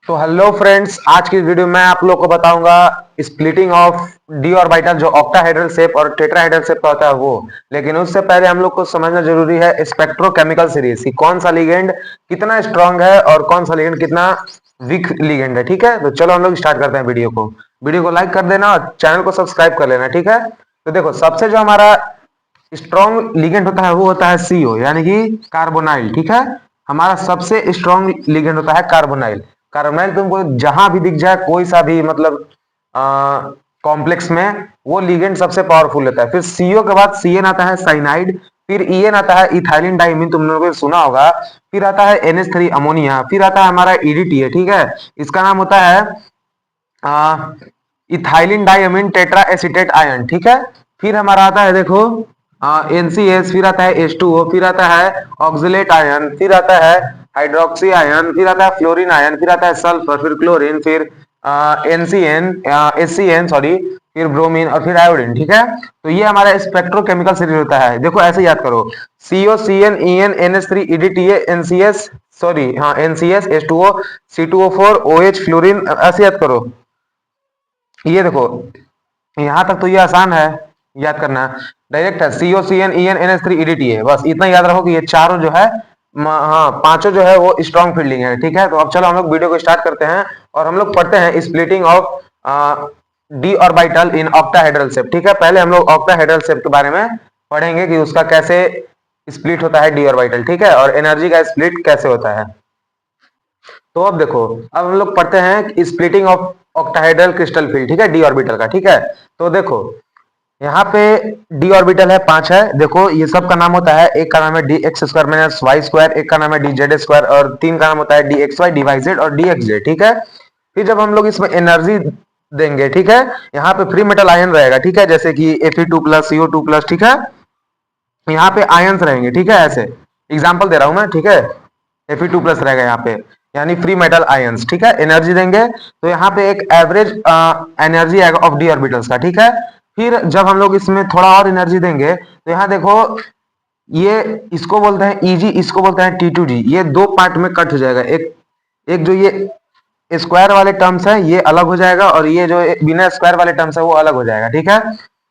तो hello friends, आज की वीडियो में आप लोग को बताऊंगा स्प्लिटिंग ऑफ डी ऑर्बिटल जो ऑक्टाहेड्रल शेप और टेट्राहेड्रल शेप का होता है वो। लेकिन उससे पहले हम लोग को समझना जरूरी है स्पेक्ट्रोकेमिकल सीरीज की कौन सा लिगेंड कितना स्ट्रांग है और कौन सा लिगेंड कितना वीक लिगेंड है। ठीक है, तो चलो हम लोग स्टार्ट करते हैं वीडियो को लाइक कर देना और चैनल को सब्सक्राइब कर लेना। ठीक है, तो देखो सबसे जो हमारा स्ट्रॉन्ग लिगेंड होता है वो होता है सीओ यानी कि कार्बोनाइल। ठीक है, हमारा सबसे स्ट्रॉन्ग लिगेंड होता है कार्बोनाइल। कार्बोनाइल तुमको जहां भी दिख जाए कोई सा भी मतलब कॉम्प्लेक्स में वो लिगेंड सबसे पावरफुल होता है। फिर सीओ के बाद सीएन आता है साइनाइड, फिर ईएन आता है इथाइलिन डाइमीन, तुम लोगों ने सुना होगा। फिर आता है NH3 अमोनिया, फिर आता है हमारा EDTA। ठीक है, इसका नाम होता है ethylene diamine tetra acetate ion. ठीक है, फिर हमारा आता है देखो NCS, फिर आता है H2O, फिर आता है ऑक्सलेट आयन, फिर आता है हाइड्रोक्सी आयन, फिर आता है फ्लोरीन आयन, फिर आता है सल्फर, फिर क्लोरीन, फिर NCN SCN सॉरी, फिर ब्रोमीन और फिर आयोडीन। ठीक है, तो ये हमारा स्पेक्ट्रोकेमिकल सीरीज होता है। देखो ऐसे याद करो CO CN EN NH3 EDTA NCS sorry हाँ NCS H2O C2O4 OH fluorine, ऐसे याद करो। ये देखो यहां तक तो ये आसान है याद करना, डायरेक्ट है CO C N E N N S three EDTA. बस इतना याद रखो कि ये चारों जो है हाँ पांचों जो है वो स्ट्रॉन्ग फील्डिंग है। ठीक है, तो अब चलो हम लोग वीडियो को स्टार्ट करते हैं और हम लोग पढ़ते हैं splitting of D orbital in octahedral shape. ठीक है, पहले हम लोग ऑक्टाहेड्रल शेप के बारे में पढ़ेंगे कि उसका कैसे स्प्लिट होता है डी ऑर्बिटल। ठीक है, और एनर्जी का स्प्लिट कैसे होता है। तो अब देखो, अब हम लोग पढ़ते हैं splitting of octahedral crystal field. ठीक है, डी ऑर्बिटल का। ठीक है, तो देखो यहाँ पे डी ऑर्बिटल है, पांच है। देखो ये सब का नाम होता है, एक का नाम है d x square minus y square, एक का नाम है डी जेड स्क्वायर और तीन का नाम होता है d x y d y z और डी एक्स जेड। ठीक है, फिर जब हम लोग इसमें एनर्जी देंगे, ठीक है, यहाँ पे फ्री मेटल आयन रहेगा। ठीक है, जैसे कि Fe2+ CO2+। ठीक है, यहाँ पे आयंस रहेंगे। ठीक है, ऐसे एग्जाम्पल दे रहा हूं मैं। ठीक है, Fe2+ रहेगा यहाँ पे यानी फ्री मेटल आयंस। ठीक है, एनर्जी देंगे तो यहाँ पे एक एवरेज एनर्जी आएगा ऑफ डी ऑर्बिटल्स का। ठीक है, फिर जब हम लोग इसमें थोड़ा और एनर्जी देंगे तो यहाँ देखो ये इसको बोलते हैं Eg, इसको बोलते हैं T2G। ये दो पार्ट में कट हो जाएगा। एक एक जो ये स्क्वायर वाले टर्म्स है ये अलग हो जाएगा और ये जो बिना स्क्वायर वाले टर्म्स है वो अलग हो जाएगा। ठीक है,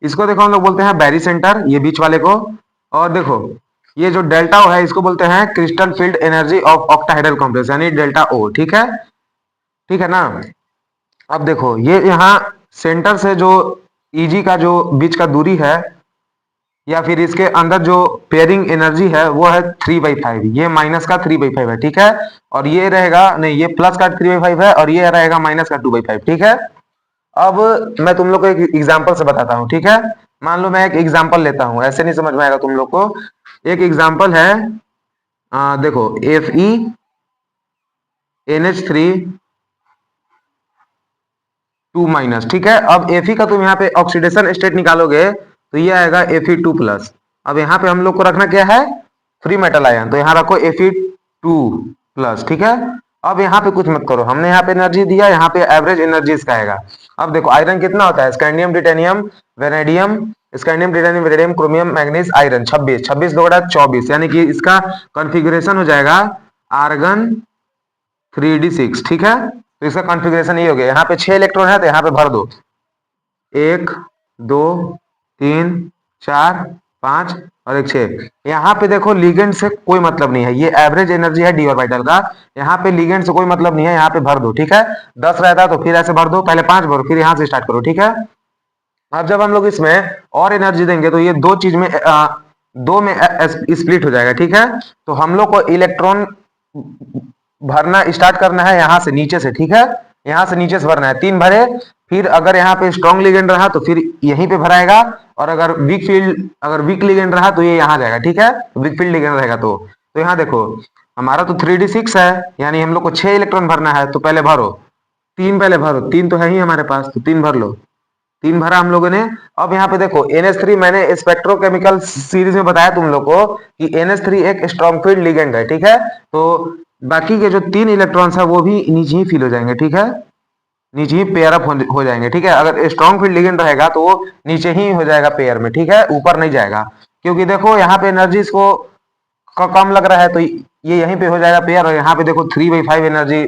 इसको देखो हम लोग बोलते हैं बैरी सेंटर, ये बीच वाले को। और देखो ये जो डेल्टा O है इसको बोलते हैं crystal field energy of octahedral complex यानी डेल्टा O। ठीक है, ठीक है ना। अब देखो ये यहाँ सेंटर से जो Eg का जो बीच का दूरी है या फिर इसके अंदर जो पेयरिंग एनर्जी है वो है 3/5, ये माइनस का 3/5 है। ठीक है, और ये रहेगा नहीं, ये प्लस का 3/5 है और ये रहेगा माइनस का 2/5। ठीक है, अब मैं तुम लोग को एक एग्जांपल से बताता हूँ। ठीक है, मान लो मैं एक एग्जांपल लेता हूँ, ऐसे नहीं समझ में आएगा तुम लोग को। एक एग्जांपल है देखो FeNH3 2-। ठीक है, अब Fe का तुम यहाँ पे ऑक्सीडेशन स्टेट निकालोगे तो ये आएगा Fe2+। अब यहाँ पे हम लोग को रखना क्या है, फ्री मेटल आयन, तो यहाँ रखो Fe2+। ठीक है, अब यहाँ पे कुछ मत करो, हमने यहाँ पे एनर्जी दिया, यहाँ पे एवरेज एनर्जी इसका आएगा। अब देखो आयरन कितना होता है, scandium titanium vanadium, scandium titanium vanadium chromium manganese iron 26, 26 दो 24, यानी कि इसका कॉन्फ़िगरेशन हो जाएगा आर्गन 3d6। ठीक है, तो इसका कॉन्फ़िगरेशन ये हो गया। यहाँ पे 6 इलेक्ट्रॉन है तो यहाँ पे भर दो, 1 2 3 4 5 और एक 6। यहाँ पे देखो लिगेंड से कोई मतलब नहीं है, ये एवरेज एनर्जी है डी ऑर्बिटल का। यहाँ पे लिगेंड से कोई मतलब नहीं है, यहाँ पे भर दो। ठीक है, 10 रहता तो फिर ऐसे भर दो, पहले 5 भरो फिर यहाँ से स्टार्ट करो। ठीक है, अब जब हम लोग इसमें और एनर्जी देंगे तो ये दो चीज में दो में स्प्लिट हो जाएगा। ठीक है, तो हम लोग को इलेक्ट्रॉन भरना स्टार्ट करना है यहाँ से नीचे से। ठीक है, यहाँ से नीचे से भरना है, 3 भरे, फिर अगर यहाँ पे स्ट्रॉन्ग लिगेंड रहा तो फिर यहीं पे भराएगा और अगर वीक लिगेंड रहा तो ये यहाँ जाएगा। ठीक है, वीक फील्ड लिगेंड रहेगा तो यहाँ देखो हमारा तो 3d6 है यानी हम लोग को 6 इलेक्ट्रॉन भरना है, तो पहले भरो 3, पहले भरो 3 तो है ही हमारे पास, तो 3 भर लो, 3 भरा हम लोगों ने। अब यहाँ पे देखो NH3 मैंने स्पेक्ट्रोकेमिकल सीरीज में बताया तुम लोग को कि NH3 एक स्ट्रॉन्ग फील्ड लिगेंड है। ठीक है, तो बाकी के जो 3 इलेक्ट्रॉन्स है वो भी नीचे ही फील हो जाएंगे। ठीक है, नीचे ही पेयर अप हो जाएंगे। ठीक है, अगर स्ट्रॉन्ग फील्ड लिगेंड रहेगा तो वो नीचे ही हो जाएगा पेयर में। ठीक है, ऊपर नहीं जाएगा, क्योंकि देखो यहाँ पे एनर्जी इसको कम लग रहा है तो ये यहीं पे हो जाएगा पेयर, और यहाँ पे देखो 3/5 एनर्जी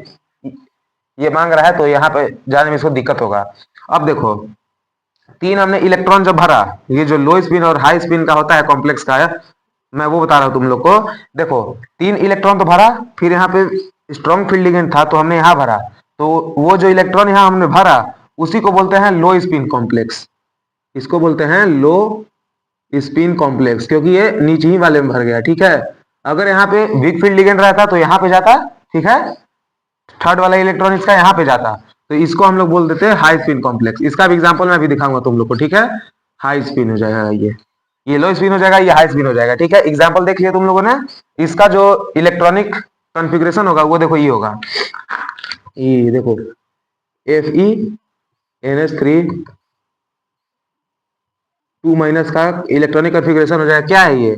ये मांग रहा है तो यहाँ पे जाने में इसको दिक्कत होगा। अब देखो 3 हमने इलेक्ट्रॉन जब भरा, ये जो लो स्पिन और हाई स्पिन का होता है कॉम्प्लेक्स का है, मैं वो बता रहा हूं तुम लोग को। देखो 3 इलेक्ट्रॉन तो भरा, फिर यहाँ पे स्ट्रॉन्ग फील्ड लिगेंड था तो हमने यहाँ भरा, तो वो जो इलेक्ट्रॉन यहाँ हमने भरा उसी को बोलते हैं लो स्पिन कॉम्प्लेक्स। इसको बोलते हैं लो स्पिन कॉम्प्लेक्स, क्योंकि ये नीचे ही वाले में भर गया, ठीक है। अगर यहाँ पे वीक फील्ड लिगेंड रहता तो यहाँ पे जाता, ठीक है, थर्ड वाला इलेक्ट्रॉन इसका यहाँ पे जाता, तो इसको हम लोग बोल देते हैं हाई स्पिन कॉम्प्लेक्स। इसका भी एग्जांपल मैं भी दिखाऊंगा तुम लोग को, ठीक है। हाई स्पिन हो जाएगा ये लो स्पिन हो जाएगा, ये हाई स्पिन हो जाएगा, ठीक है। एग्जांपल देख लिया तुम लोगों ने। इसका जो इलेक्ट्रॉनिक कॉन्फ़िगरेशन होगा वो देखो ये होगा, ये देखो Fe NH3 2- का इलेक्ट्रॉनिक कॉन्फ़िगरेशन हो जाएगा। क्या है ये?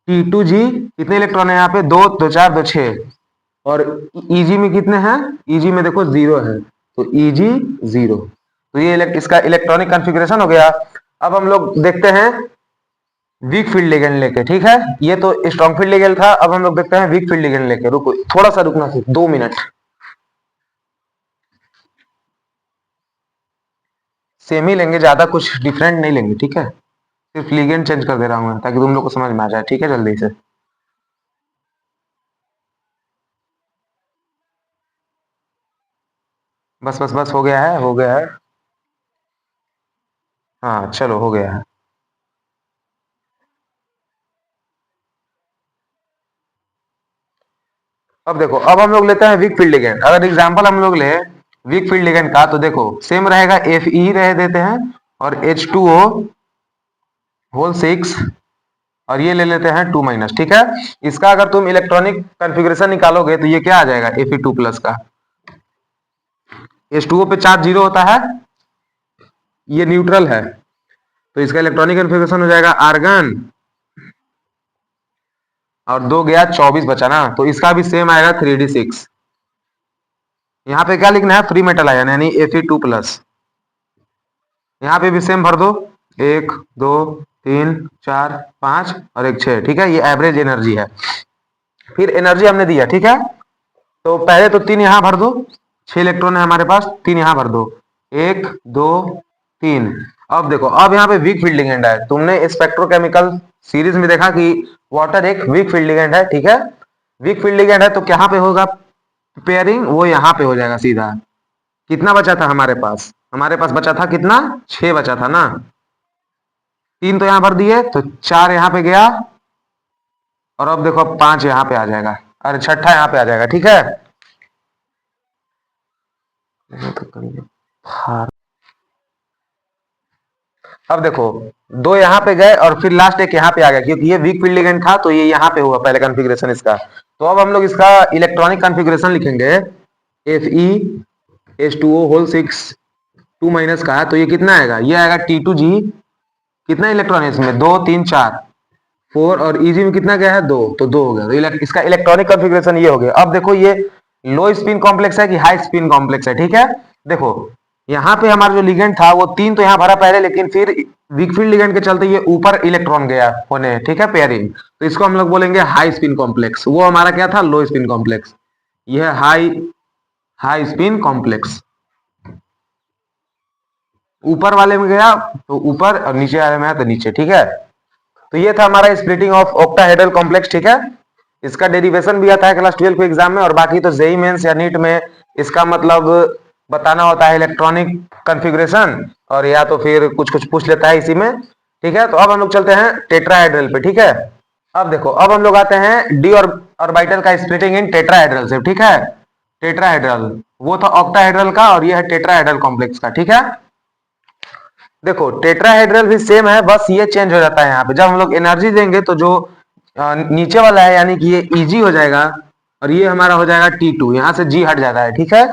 T2G। कितने इलेक्ट्रॉन है यहाँ पे? 2 2 4 2 6। और Eg में कितने हैं? Eg में देखो 0 है, तो Eg 0। तो ये इसका इलेक्ट्रॉनिक कॉन्फ़िगरेशन हो गया। अब हम लोग देखते हैं वीक फील्ड लिगेंड लेके, ठीक है। ये तो स्ट्रॉन्ग फील्ड लिगेंड था, अब हम लोग देखते हैं वीक फील्ड लिगेंड लेके। रुको थोड़ा सा रुकना, सिर्फ 2 मिनट। सेम ही लेंगे, ज्यादा कुछ डिफरेंट नहीं लेंगे, ठीक है। सिर्फ लिगेंड चेंज कर दे रहा हूँ ताकि तुम लोग को समझ में आ जाए, ठीक है, जल्दी से। बस बस बस, हो गया है, हो गया है। हाँ चलो, हो गया है। अब देखो, अब हम लोग लेते हैं वीक फील्ड लिगेंड। अगर एग्जांपल हम लोग ले वीक फील्ड लिगेंड का, तो देखो सेम रहेगा, Fe रह देते हैं और H2O होल 6, और ये ले लेते हैं 2-, ठीक है। इसका अगर तुम इलेक्ट्रॉनिक कॉन्फ़िगरेशन निकालोगे तो ये क्या आ जाएगा? Fe2+ का। H2O पे चार्ज 0 होता है, ये न्यूट्रल है, तो इसका इलेक्ट्रॉनिक कॉन्फ़िगरेशन हो जाएगा आर्गन, और 2 गया 24 बचा ना, तो इसका भी सेम आएगा 3d6। यहाँ पे क्या लिखना है? फ्री मेटल आयन यानी Fe2+। यहाँ पे भी सेम भर दो, 1 2 3 4 5 और 1 6, ठीक है। ये एवरेज एनर्जी है। फिर एनर्जी हमने दिया, ठीक है। तो पहले तो 3 यहाँ भर दो, 6 इलेक्ट्रॉन है हमारे पास, 3 यहाँ भर दो, 1 2 3। अब देखो, अब यहाँ पे वीक फील्ड लिगेंड है। तुमने स्पेक्ट्रोकेमिकल सीरीज में देखा कि वाटर एक वीक फील्ड लिगेंड है, ठीक है। वीक फील्ड लिगेंड है तो कहाँ पे होगा पेयरिंग? वो यहाँ पे हो जाएगा सीधा। कितना बचा था हमारे पास? हमारे पास बचा था कितना? 6 बचा था ना। 3 तो यहाँ भर दिए, तो 4 यहाँ पे गया, और अब देखो 5 यहाँ पे आ जाएगा, अरे छठा यहाँ पे आ जाएगा, ठीक है। अब देखो 2 यहाँ पे गए और फिर लास्ट एक यहाँ पे आ गया, क्योंकि ये वीक फील्ड लिगेंड था तो ये यहाँ पे हुआ पहले कॉन्फ़िगरेशन इसका। तो अब हम लोग इसका इलेक्ट्रॉनिक कॉन्फ़िगरेशन लिखेंगे, Fe H2O6 2- का है, तो ये कितना आएगा? ये आएगा T2G। कितना इलेक्ट्रॉन है इसमें? 2 3 4 4, और Eg में कितना गया है? 2, तो 2 हो गया। तो इसका इलेक्ट्रॉनिक कॉन्फ़िगरेशन ये हो गया। अब देखो ये लो स्पिन कॉम्प्लेक्स है कि हाई स्पिन कॉम्प्लेक्स है, ठीक है। देखो यहाँ पे हमारा जो लिगेंड था वो 3 तो यहाँ भरा पहले, लेकिन फिर वीकफील्ड लिगेंड के चलते ये ऊपर इलेक्ट्रॉन गया होने, ठीक है, पेयरिंग। तो इसको हम लोग बोलेंगे हाई स्पिन कॉम्प्लेक्स। वो हमारा क्या था? लो स्पिन कॉम्प्लेक्स। ये है हाई हाई स्पिन कॉम्प्लेक्स। ऊपर वाले में गया तो ऊपर, और नीचे वाले में आया तो नीचे, ठीक है। तो ये था हमारा स्प्लिटिंग ऑफ ऑक्टाहेड्रल कॉम्प्लेक्स, ठीक है। इसका डेरिवेशन भी आता है क्लास 12 के एग्जाम में, और बाकी तो जेई मेंस या नीट में इसका मतलब बताना होता है इलेक्ट्रॉनिक कॉन्फ़िगरेशन, और या तो फिर कुछ कुछ पूछ लेता है इसी में, ठीक है। तो अब हम लोग चलते हैं टेट्राहेड्रल पे, ठीक है। अब देखो, अब हम लोग आते हैं डी और ऑर्बिटल का स्प्लिटिंग इन टेट्राहेड्रल से, ठीक है। टेट्राहेड्रल वो था ऑक्टाहेड्रल का, और ये है टेट्राहेड्रल कॉम्प्लेक्स का, ठीक है। देखो टेट्राहेड्रल भी सेम है, बस ये चेंज हो जाता है यहाँ पे। जब हम लोग एनर्जी देंगे तो जो नीचे वाला है यानी कि ये Eg हो जाएगा, और ये हमारा हो जाएगा T2। यहाँ से G हट जाता है, ठीक है।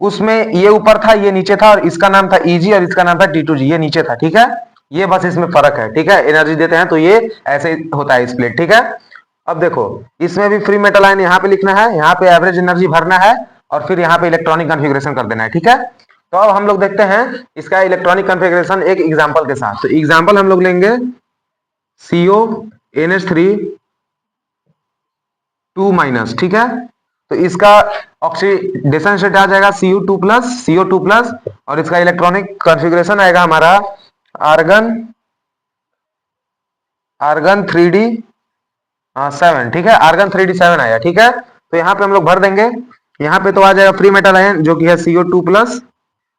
उसमें ये ऊपर था, ये नीचे था, और इसका नाम था Eg और इसका नाम था T2G, ये नीचे था, ठीक है। ये बस इसमें फर्क है, ठीक है। एनर्जी देते हैं तो ये ऐसे होता है स्प्लिट, ठीक है। अब देखो इसमें भी फ्री मेटल आयन यहाँ पे लिखना है, यहाँ पे एवरेज एनर्जी भरना है, और फिर यहाँ पे इलेक्ट्रॉनिक कॉन्फ़िगरेशन कर देना है, ठीक है। तो अब हम लोग देखते हैं इसका इलेक्ट्रॉनिक कॉन्फ़िगरेशन एक एग्जांपल के साथ। तो एग्जांपल हम लोग लेंगे CO NH3 2-, ठीक है। तो इसका ऑक्सीडेशन स्टेट आ जाएगा CO2 प्लस और इसका इलेक्ट्रॉनिक कॉन्फ़िगरेशन आएगा हमारा आर्गन आर्गन 3D7। ठीक है, आर्गन 3D7 आया। ठीक है, तो यहाँ पे हम लोग भर देंगे। यहाँ पे तो आ जाएगा फ्री मेटल आयन जो कि है CO2 प्लस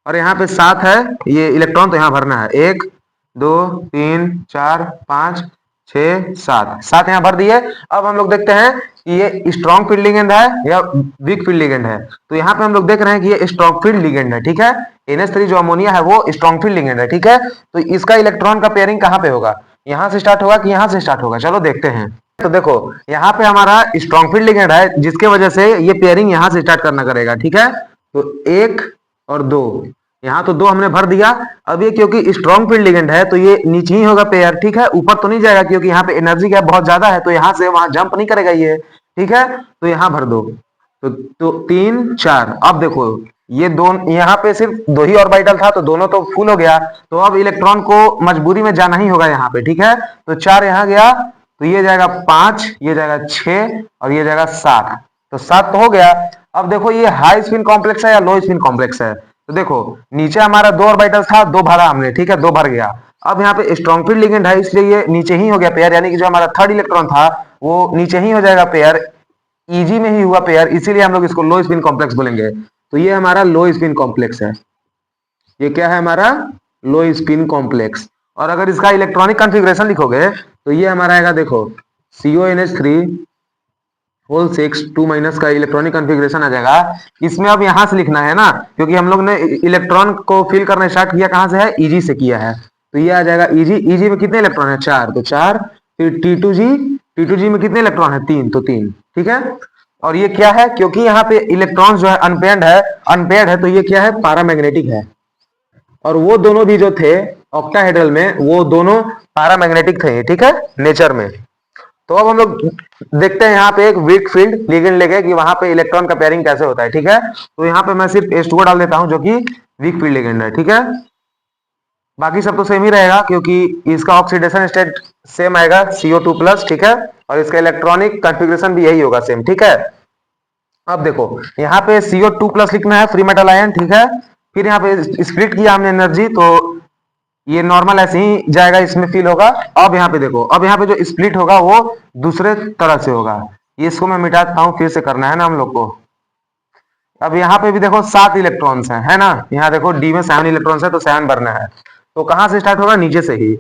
और यहाँ पे 7 है ये इलेक्ट्रॉन, तो यहाँ भरना है 1 2 3 4 5 6 7 7 यहाँ भर दिए। अब हम लोग देखते हैं कि ये स्ट्रॉन्ग फील्ड लिगेंड है या वीक फील्ड लिगेंड है। तो यहाँ पे हम लोग देख रहे हैं कि ये स्ट्रॉन्ग फील्ड लिगेंड है। ठीक है, NH3 जो अमोनिया है वो स्ट्रॉन्ग फील्ड लिगेंड है। ठीक है, तो इसका इलेक्ट्रॉन का पेयरिंग कहाँ पे होगा, यहाँ से स्टार्ट होगा कि यहाँ से स्टार्ट होगा, चलो देखते हैं। तो देखो यहाँ पे हमारा स्ट्रॉन्ग फील्ड लिगेंड है जिसके वजह से ये पेयरिंग यहाँ से स्टार्ट करना करेगा। ठीक है, तो 1 और 2, यहाँ तो 2 हमने भर दिया। अब ये क्योंकि स्ट्रॉन्ग फील्ड लिगेंड है तो ये नीचे ही होगा पेयर। ठीक है, ऊपर तो नहीं जाएगा क्योंकि यहाँ पे एनर्जी गैप बहुत ज्यादा है, तो यहाँ से वहां जंप नहीं करेगा ये। ठीक है, तो यहाँ भर दो। तो 3 4। अब देखो ये दोनों यहाँ पे सिर्फ 2 ही ऑर्बिटल था तो दोनों तो फुल हो गया, तो अब इलेक्ट्रॉन को मजबूरी में जाना ही होगा यहाँ पे। ठीक है, तो 4 यहाँ गया तो ये जाएगा 5, ये जाएगा 6 और ये जाएगा 7। तो 7 तो हो गया। अब देखो ये हाई स्पिन कॉम्प्लेक्स है या लो स्पिन कॉम्प्लेक्स है। तो देखो नीचे हमारा 2 ऑर्बिटल था, 2 भरा हमने। ठीक है, 2 भर गया। अब यहाँ पे स्ट्रॉन्ग फील्ड लिगेंड है इसलिए ये नीचे ही हो गया पेयर, यानी कि जो हमारा थर्ड इलेक्ट्रॉन था वो नीचे ही हो जाएगा पेयर, ईजी में ही हुआ पेयर, इसीलिए हम लोग इसको लो स्पिन कॉम्प्लेक्स बोलेंगे। तो ये हमारा लो स्पिन कॉम्प्लेक्स है। ये क्या है हमारा लो स्पिन कॉम्प्लेक्स। और अगर इसका इलेक्ट्रॉनिक कॉन्फ़िगरेशन लिखोगे तो ये हमारा आएगा, देखो CONH3 होल 6 2- का इलेक्ट्रॉनिक कॉन्फ़िगरेशन आ जाएगा। इसमें अब यहां से लिखना है ना, क्योंकि हम लोग ने इलेक्ट्रॉन को फिल करना स्टार्ट किया कहां से है, ईजी से किया है। तो ये आ जाएगा ईजी। ईजी में कितने इलेक्ट्रॉन है, 4, तो 4। फिर T2G में कितने इलेक्ट्रॉन है, 3, तो 3। ठीक है, और ये क्या है, क्योंकि यहाँ पे इलेक्ट्रॉन जो है अनपेयर्ड है तो ये क्या है, पैरामैग्नेटिक है। और वो दोनों भी जो थे ऑक्टाहेड्रल में वो दोनों पैरामैग्नेटिक थे। ठीक है, नेचर में। तो अब हम लोग देखते हैं यहाँ पे एक वीक फील्ड लिगेंड लेके कि वहां पे इलेक्ट्रॉन का पेयरिंग कैसे होता है। ठीक है, तो यहाँ पे मैं सिर्फ H2O डाल देता हूं जो कि वीक फील्ड लिगेंड है। ठीक है, बाकी सब तो सेम ही रहेगा क्योंकि इसका ऑक्सीडेशन स्टेट सेम आएगा CO2 प्लस। ठीक है, और इसका इलेक्ट्रॉनिक कॉन्फ़िगरेशन भी यही होगा सेम। ठीक है, अब देखो यहाँ पे CO2 प्लस लिखना है फ्री मेटल आयन। ठीक है, फिर यहाँ पे स्प्लिट किया हमने एनर्जी तो ये नॉर्मल ऐसे ही जाएगा, इसमें फील होगा। अब यहाँ पे देखो, अब यहाँ पे जो स्प्लिट होगा वो दूसरे तरह से होगा। इसको मैं मिटाता हूं, फिर से करना है ना हम लोग को। अब यहाँ पे भी देखो 7 इलेक्ट्रॉन्स हैं, है ना। यहाँ देखो डी में 7 इलेक्ट्रॉन्स है तो 7 भरना है। तो कहां से स्टार्ट होगा, नीचे से ही।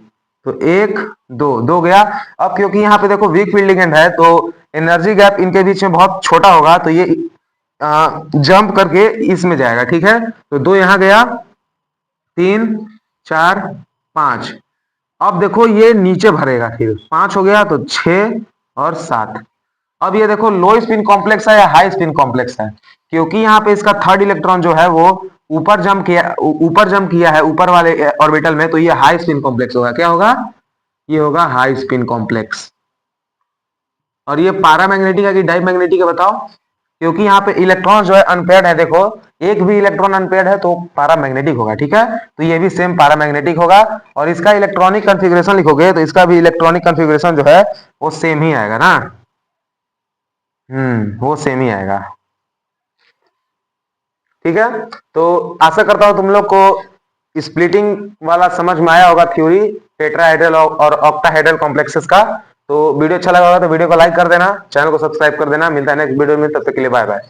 तो 1 2 2 गया। अब क्योंकि यहाँ पे देखो वीक फील्ड लिगेंड है तो एनर्जी गैप इनके बीच में बहुत छोटा होगा, तो ये जंप करके इसमें जाएगा। ठीक है, तो 2 यहाँ गया, 3 4 5। अब देखो ये नीचे भरेगा, फिर 5 हो गया तो 6 और 7। अब ये देखो लो स्पिन कॉम्प्लेक्स है या हाई स्पिन कॉम्प्लेक्स है, क्योंकि यहाँ पे इसका थर्ड इलेक्ट्रॉन जो है वो ऊपर जंप किया है ऊपर वाले ऑर्बिटल में, तो ये हाई स्पिन कॉम्प्लेक्स होगा। क्या होगा, ये होगा हाई स्पिन कॉम्प्लेक्स। और ये पैरामैग्नेटिक है कि डायमैग्नेटिक है बताओ, क्योंकि यहाँ पे इलेक्ट्रॉन जो है अनपेयर्ड है। देखो एक भी इलेक्ट्रॉन अनपेयर्ड है तो पैरामैग्नेटिक होगा। ठीक है, तो ये भी सेम पैरामैग्नेटिक होगा। और इसका इलेक्ट्रॉनिक कॉन्फ़िगरेशन लिखोगे तो इसका भी इलेक्ट्रॉनिक कॉन्फ़िगरेशन जो है वो सेम ही आएगा ना। वो सेम ही आएगा। ठीक है, तो आशा करता हूं तुम लोग को स्प्लिटिंग वाला समझ में आया होगा, थ्योरी टेट्राहेड्रल और ऑक्टाहेड्रल कॉम्प्लेक्सेस का। तो वीडियो अच्छा लगा होगा तो वीडियो को लाइक कर देना, चैनल को सब्सक्राइब कर देना। मिलता है नेक्स्ट वीडियो में, तब तक के लिए बाय बाय।